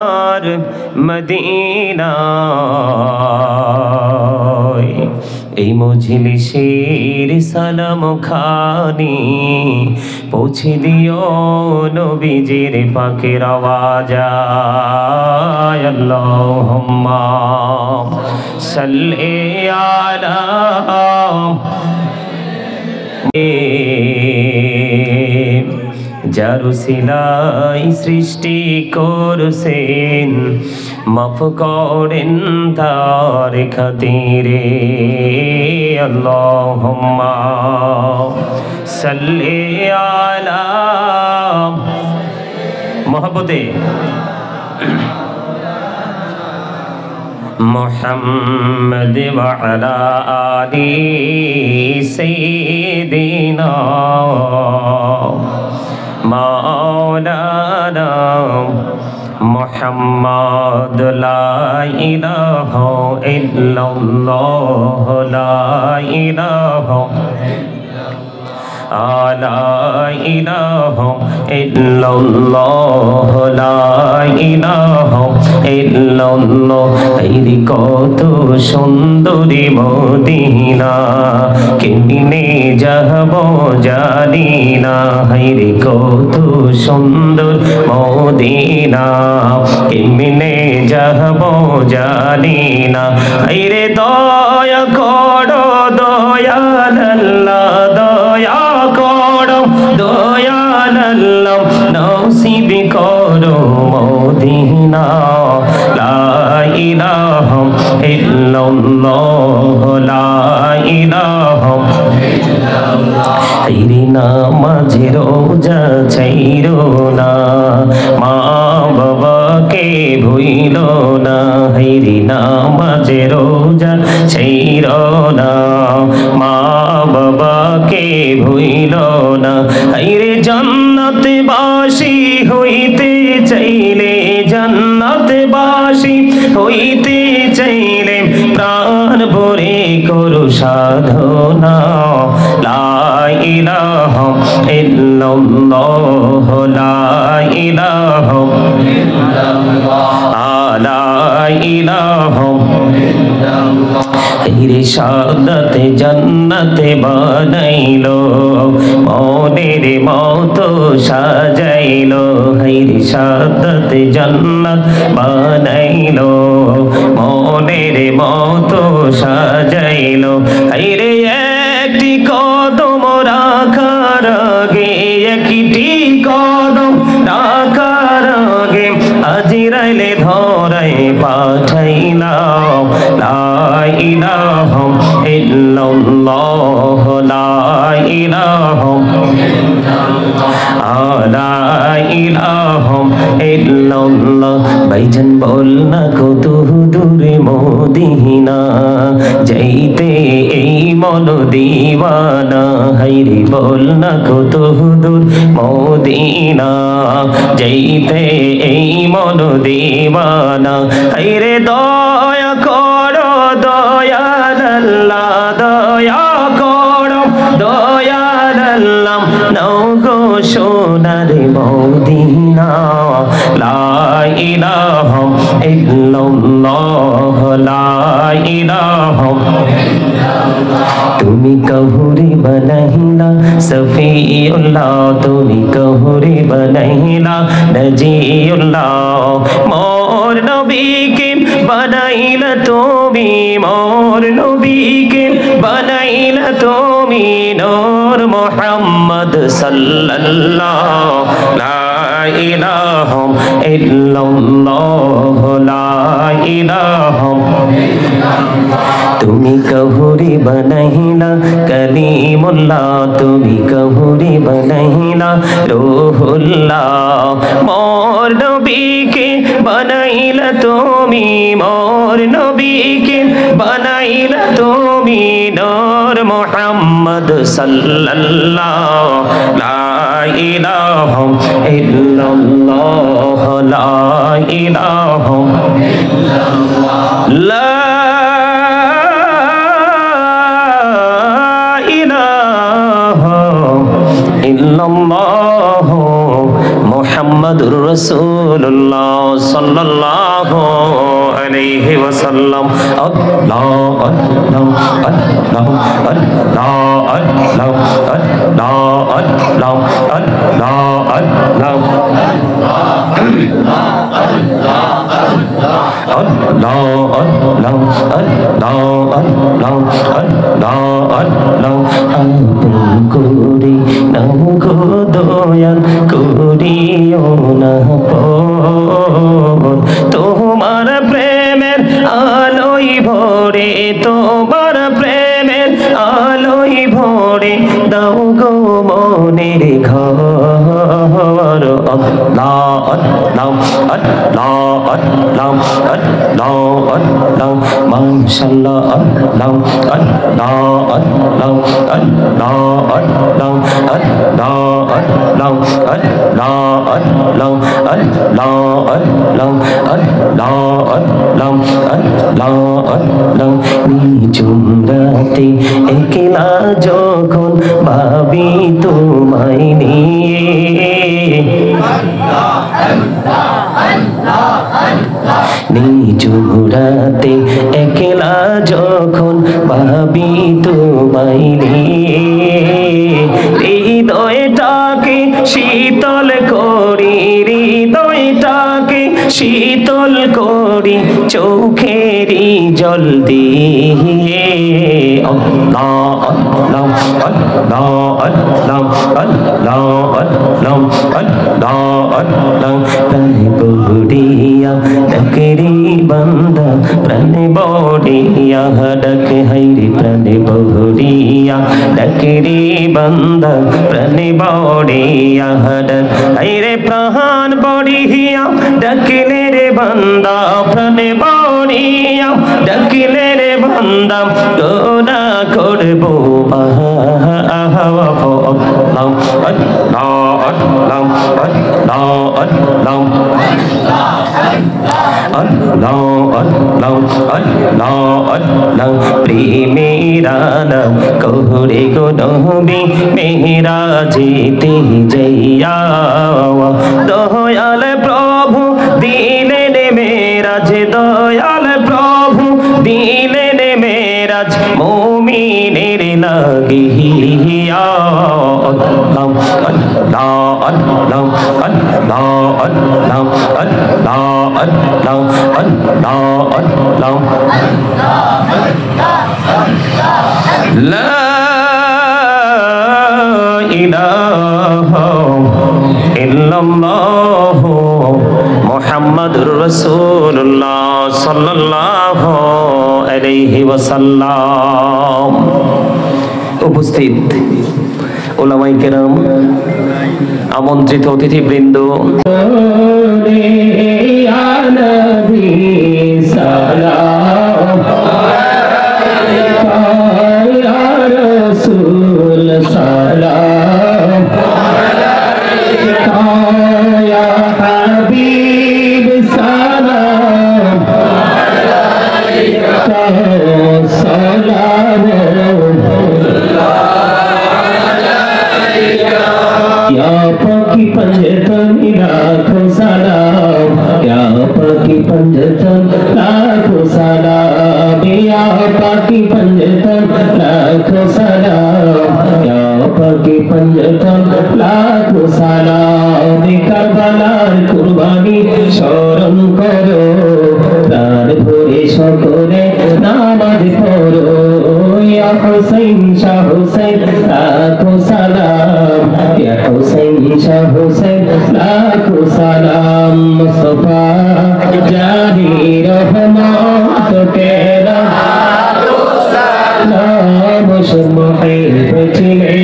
আর Medina এই মজলিসের সালাম খানি পৌঁছে দিও নবীজির পাকের আওয়াজ আল্লাহুম্মা সাল্লি আলা যারু সিলাই সৃষ্টি করছেন মাফ করেন তার খাতিরে আল্লাহুম্মা সাল্লি আলা মোহাব্বতে মুহাম্মদ ওয়া আলা আলি সাইয়্যিদিনা মাওলানা মুহাম্মদ লা ইলাহা ইল্লাল্লাহ লা ইলাহা লা ইলাহা ইল্লাল্লাহ লা ইলাহা ইল্লাল্লাহ এই কত সুন্দরী মদিনা কেমনে যাব জানি না হায়রে কত সুন্দর মদিনা কেমনে যাব জানি না হায়রে দয়া করো দয়াল আল্লাহ দয়া করো দয়াল আল্লাহ নসিব করো মদিনা লা ইলাহা ইল্লাল্লাহ লা ইলাহা হায়রে নামাজ রোজা ছাইরো না মা বাবাকে ভুইলো না হায়রে নামাজ রোজা ছাইরো না মা বাবাকে ভুইলো না হায়রে জান্নাত বাসী হইতে চাইলে জান্নাত বাসী হইতে চাইলে প্রাণ ভরে করো সাধনা লা ইলাহা ইল্লাল্লাহ লা ইলাহা লা ইলাহা হায়রে সাদাতে জান্নাতে বানাইলো মনের মতো সাজাইলো হায়রে সাদাতে জান্নাত বানাইলো মনের মতো সাজাইলো হায়রে একটি কদম রাখার আগে একটি কদম রাখার আগে আজরাইলে ধরাই পাঠাইলাম লা ইলাহা ইল্লাল্লাহ লা ইলাহা লা ইলাহা ইল্লাল্লাহ ভাইজান বল না কত দূরে মদিনা যাইতে এই মন দিওয়ানা হায়রে বল না কত দূর মদিনা যাইতে এই মন দিওয়ানা হায়রে দয়া করো দয়াল আল্লাহ দয়া করো দয়াল আল্লাহ নাও গো সোনার মদিনা লা ইলাহা ইল্লাল্লাহ লা ইলাহা তুমি কহুরে বনাইলা সফিউল্লাহ তুমি কহুরে বনাইলা নজিউল্লাহ মোর নবীকে বনাইলা তুমি মোর নবীকে বনাইলা তুমি নূর মুহাম্মদ সাল্লাল্লাহু লা ইলাহা ইল্লাল্লাহ লা ইলাহা তুমি কহুরে বনাইলা কলিমুল্লাহ তুমি কহুরে বনাইলা রূহুল্লাহ মোর নবীকে বনাইলা তুমি মোর নবীকে বনাইলা তুমি নূর মুহাম্মদ সাল্লাল্লাহু লা ইলাহা ইল্লাল্লাহ লা ইলাহা ইল্লাল্লাহ লা ইলাহা ইল্লাল্লাহ মুহাম্মাদুর রাসূলুল্লাহ। সাল্লাল্লাহু আলাইহি ওয়াসাল্লাম। আল্লাহ আল্লাহ আল্লাহ আল্লাহ আল্লাহ আল্লাহ আল্লাহ আপন করে নাম গো দয়াল করিও না পর, তোমার প্রেমের আলোয় ভরে, তোমার প্রেমের আলোয় ভরে দাও গো মনের ঘর। আল্লাহ আল্লাহ আল্লাহ আল্লাহ আল্লাহ আল্লাহ মাশাআল্লাহ আল্লাহ আল্লাহ আল্লাহ আল্লাহ আল্লাহ আল্লাহ আল্লাহ আল্লাহ আল্লাহ আল্লাহ আল্লাহ আল্লাহ আল্লাহ আল্লাহ আল্লাহ। নিঝুম রাতে একলা যখন ভাবি তোমায় নিয়ে, নিঝুম রাতে একলা যখন ভাবি তোমায় নিয়ে, হৃদয়টাকে শীতল করি, হৃদয়টাকে শীতল করি চোখেরই জল দিয়ে। আল্লাহ আল্লাহ আল্লাহ আল্লাহ আল্লাহ আল্লাহ আল্লাহ আল্লাহ। প্রাণে বড়িয়া ডাকেরি বান্দা, প্রাণে বড়িয়া ডাকে হাইরে, প্রাণে বড়িয়া ডাকেরি বান্দা, প্রাণে বড়িয়া ডাক হাইরে, প্রাণ বড়িয়া ডাকিলে রে বান্দা, প্রাণে বড়িয়া ডাকিলে রে বান্দা, গোনা করবো আহা আহা। আল্লাহ আল্লাহ আল্লাহ আল্লাহ আল্লাহ আল্লাহ আল্লাহ আল্লাহ আল্লাহ। প্রেমেরা নাম করে গো নবী মেরাজেতে যাইয়া, দয়াল প্রভু দিলেন মেরাজ, দয়াল প্রভু দিলেন মেরাজ মুমিনের লাগিয়া। আল্লাহ আল্লাহ আল্লাহ আল্লাহ আল্লাহ আল্লাহ আল্লাহ আল্লাহ আল্লাহ। লা ইলাহা ইল্লাল্লাহ মুহাম্মাদুর রাসূলুল্লাহ সাল্লাল্লাহু আলাইহি ওয়াসাল্লাম। উপস্থিত উলামায়ে কেরাম, আমন্ত্রিত অতিথিবৃন্দ, কারবালার কুরবানি স্মরণ করো, প্রাণ ভরে সকলে নামাজ পড়ো। ইয়া হুসাইন শাহ হুসাইন লাখো সালাম, ইয়া হুসাইন শাহ হুসাইন লাখো সালাম। মুস্তাফা জানি রহমত তেরা নাম মুহিব ছিলে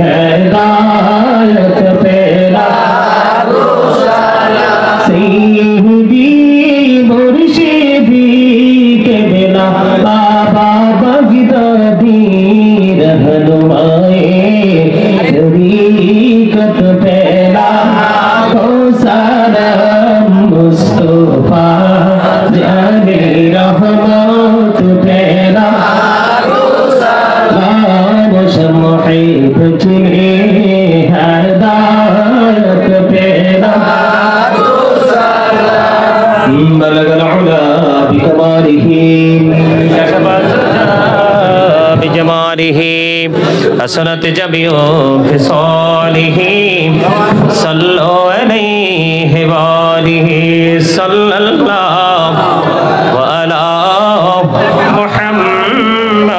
হেদায়ত তেরা सैयदी मुर्शिदी के बिना बाबा बगदादी रहनुमाए तरीक़त पेला को सलाम। मुस्तफा जाने रहमत पेला को सलाम। मुहिब ছিলে হেদায়ত পেলা بلغ العلا بكماله كشف الدجى بجماله حسنت جميع خصاله صلوا عليه وآله صلى الله وعلى محمد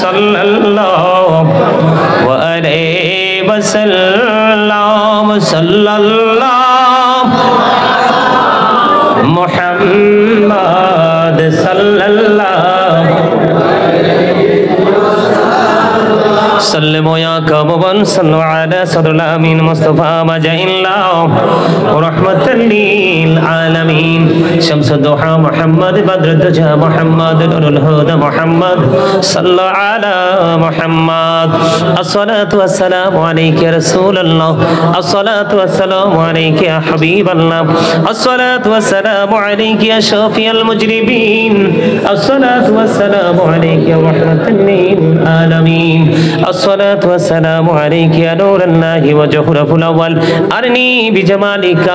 صلى الله وعليه وسلم صلى الله محمد صلى الله سلموا يا كببا صلوا على صدر الأمين مصطفى مجاء الله ورحمة للعالمين شمس الضحى محمد بدر الدجى محمد نور الهدى محمد صلى على محمد الصلاة والسلام عليك يا رسول الله الصلاة والسلام عليك يا حبيب الله الصلاة والسلام عليك يا شافي المجرمين الصلاة والسلام عليك يا رحمة للعالمين الصلاة والسلام عليك يا نور الله وجهره الأول أرني بجمالك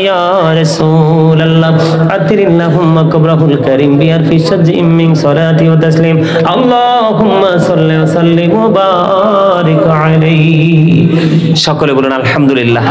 يا رسول الله أتر اللهم كبره الكريم بألف شجع من صلاة وتسليم اللهم صل وسلم وبارك عليه সকলে বলুন আলহামদুলিল্লাহ।